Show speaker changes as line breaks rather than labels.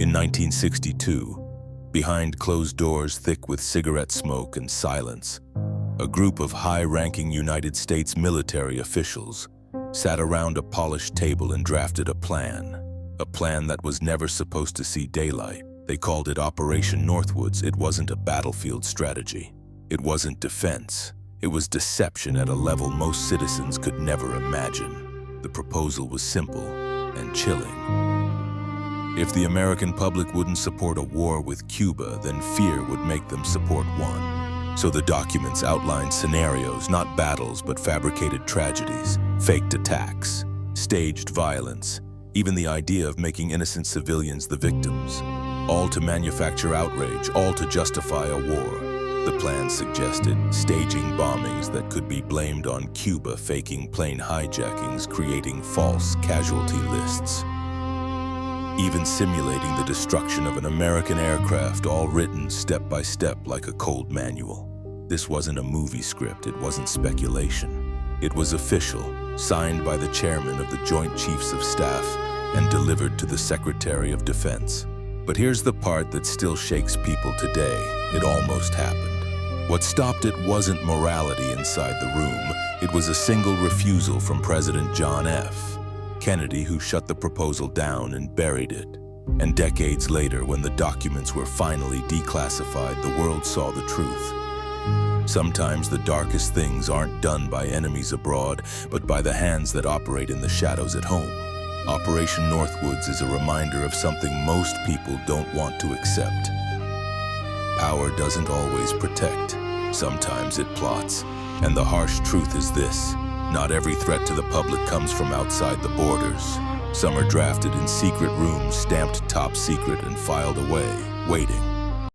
In 1962, behind closed doors thick with cigarette smoke and silence, a group of high-ranking United States military officials sat around a polished table and drafted a plan that was never supposed to see daylight. They called it Operation Northwoods. It wasn't a battlefield strategy. It wasn't defense. It was deception at a level most citizens could never imagine. The proposal was simple and chilling. If the American public wouldn't support a war with Cuba, then fear would make them support one. So the documents outlined scenarios, not battles, but fabricated tragedies, faked attacks, staged violence, even the idea of making innocent civilians the victims. All to manufacture outrage, all to justify a war. The plan suggested staging bombings that could be blamed on Cuba, faking plane hijackings, creating false casualty lists, even simulating the destruction of an American aircraft, all written step by step like a cold manual. This wasn't a movie script, it wasn't speculation. It was official, signed by the chairman of the Joint Chiefs of Staff and delivered to the Secretary of Defense. But here's the part that still shakes people today. It almost happened. What stopped it wasn't morality inside the room. It was a single refusal from President John F. Kennedy, who shut the proposal down and buried it. And decades later, when the documents were finally declassified, the world saw the truth. Sometimes the darkest things aren't done by enemies abroad, but by the hands that operate in the shadows at home. Operation Northwoods is a reminder of something most people don't want to accept. Power doesn't always protect. Sometimes it plots. And the harsh truth is this: not every threat to the public comes from outside the borders. Some are drafted in secret rooms, stamped top secret, and filed away, waiting.